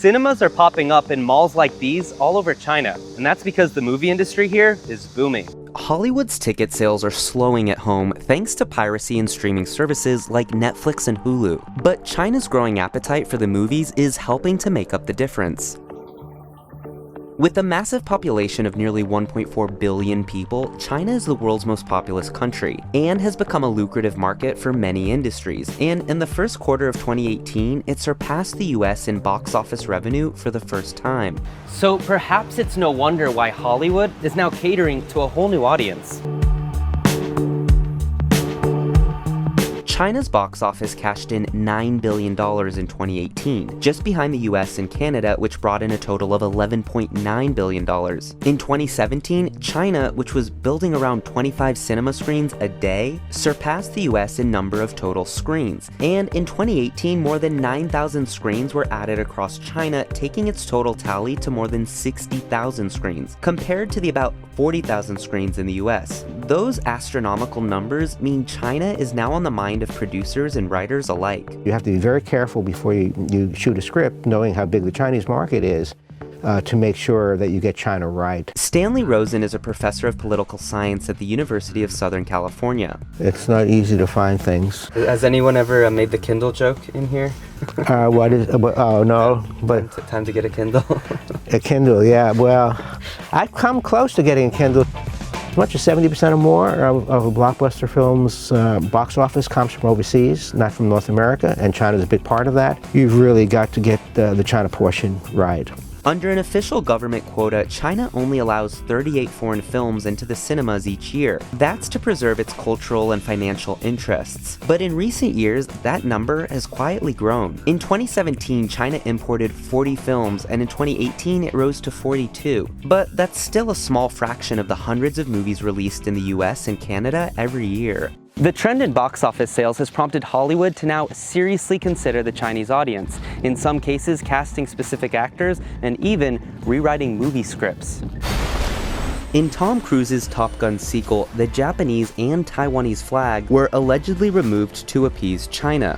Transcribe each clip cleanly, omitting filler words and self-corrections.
Cinemas are popping up in malls like these all over China, and that's because the movie industry here is booming. Hollywood's ticket sales are slowing at home thanks to piracy and streaming services like Netflix and Hulu. But China's growing appetite for the movies is helping to make up the difference. With a massive population of nearly 1.4 billion people, China is the world's most populous country and has become a lucrative market for many industries. And in the first quarter of 2018, it surpassed the US in box office revenue for the first time. So perhaps it's no wonder why Hollywood is now catering to a whole new audience. China's box office cashed in $9 billion in 2018, just behind the US and Canada, which brought in a total of $11.9 billion. In 2017, China, which was building around 25 cinema screens a day, surpassed the US in number of total screens. And in 2018, more than 9,000 screens were added across China, taking its total tally to more than 60,000 screens, compared to the about 40,000 screens in the US. Those astronomical numbers mean China is now on the mind of producers and writers alike. You have to be very careful before you shoot a script, knowing how big the Chinese market is, to make sure that you get China right. Stanley Rosen is a professor of political science at the University of Southern California. It's not easy to find things. Has anyone ever made the Kindle joke in here? What is, oh no, but... Time to get a Kindle? A Kindle, yeah, well, I've come close to getting a Kindle. As much as 70% or more of a blockbuster film's box office comes from overseas, not from North America, and China's a big part of that. You've really got to get the China portion right. Under an official government quota, China only allows 38 foreign films into the cinemas each year. That's to preserve its cultural and financial interests. But in recent years, that number has quietly grown. In 2017, China imported 40 films, and in 2018, it rose to 42. But that's still a small fraction of the hundreds of movies released in the US and Canada every year. The trend in box office sales has prompted Hollywood to now seriously consider the Chinese audience, in some cases casting specific actors and even rewriting movie scripts. In Tom Cruise's Top Gun sequel, the Japanese and Taiwanese flag were allegedly removed to appease China.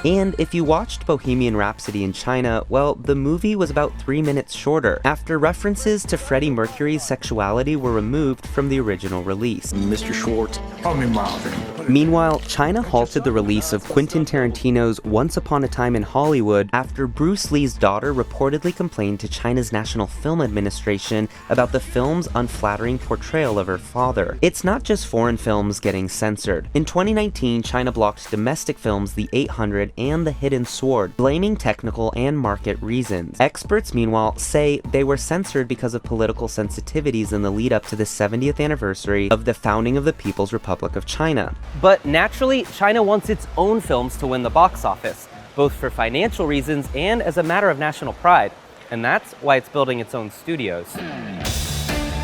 And if you watched Bohemian Rhapsody in China, well, the movie was about 3 minutes shorter, after references to Freddie Mercury's sexuality were removed from the original release. Mr. Schwartz, call me Marvin. Meanwhile, China halted the release of Quentin Tarantino's Once Upon a Time in Hollywood after Bruce Lee's daughter reportedly complained to China's National Film Administration about the film's unflattering portrayal of her father. It's not just foreign films getting censored. In 2019, China blocked domestic films The 800 and The Hidden Sword, blaming technical and market reasons. Experts, meanwhile, say they were censored because of political sensitivities in the lead-up to the 70th anniversary of the founding of the People's Republic of China. But naturally, China wants its own films to win the box office, both for financial reasons and as a matter of national pride. And that's why it's building its own studios.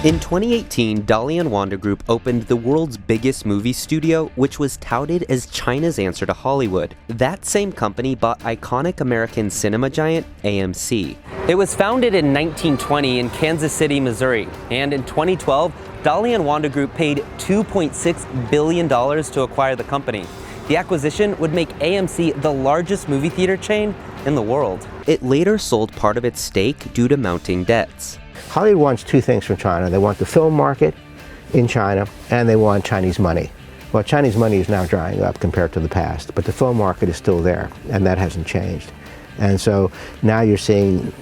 In 2018, Dalian Wanda Group opened the world's biggest movie studio, which was touted as China's answer to Hollywood. That same company bought iconic American cinema giant AMC. It was founded in 1920 in Kansas City, Missouri, and in 2012, Dalian Wanda Group paid $2.6 billion to acquire the company. The acquisition would make AMC the largest movie theater chain in the world. It later sold part of its stake due to mounting debts. Hollywood wants two things from China. They want the film market in China, and they want Chinese money. Well, Chinese money is now drying up compared to the past, but the film market is still there, and that hasn't changed. And so now you're seeing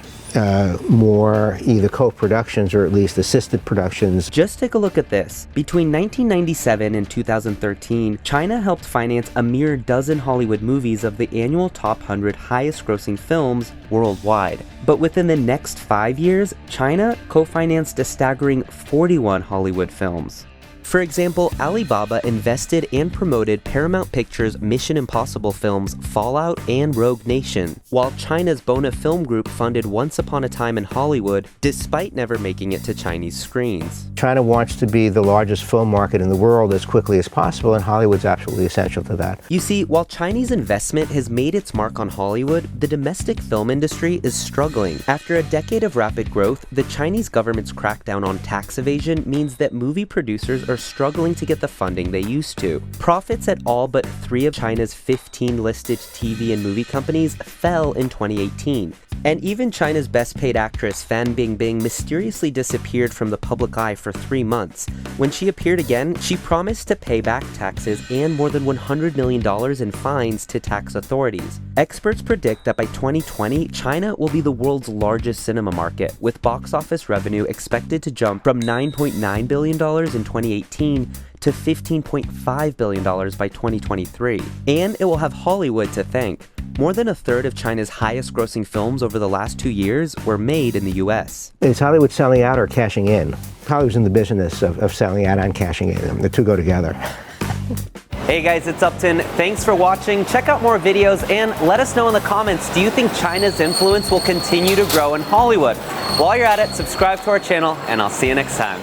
more either co-productions or at least assisted productions. Just take a look at this. Between 1997 and 2013, China helped finance a mere dozen Hollywood movies of the annual top 100 highest grossing films worldwide. But within the next 5 years, China co-financed a staggering 41 Hollywood films. For example, Alibaba invested and promoted Paramount Pictures' Mission Impossible films Fallout and Rogue Nation, while China's Bona Film Group funded Once Upon a Time in Hollywood, despite never making it to Chinese screens. China wants to be the largest film market in the world as quickly as possible, and Hollywood's absolutely essential to that. You see, while Chinese investment has made its mark on Hollywood, the domestic film industry is struggling. After a decade of rapid growth, the Chinese government's crackdown on tax evasion means that movie producers are struggling to get the funding they used to. Profits at all but 3 of China's 15 listed TV and movie companies fell in 2018. And even China's best-paid actress Fan Bingbing mysteriously disappeared from the public eye for 3 months. When she appeared again, she promised to pay back taxes and more than $100 million in fines to tax authorities. Experts predict that by 2020, China will be the world's largest cinema market, with box office revenue expected to jump from $9.9 billion in 2018 to $15.5 billion by 2023. And it will have Hollywood to thank. More than a third of China's highest-grossing films over the last 2 years were made in the US. Is Hollywood selling out or cashing in? Hollywood's in the business of selling out and cashing in. The two go together. Hey guys, it's Upton. Thanks for watching. Check out more videos and let us know in the comments, do you think China's influence will continue to grow in Hollywood? While you're at it, subscribe to our channel and I'll see you next time.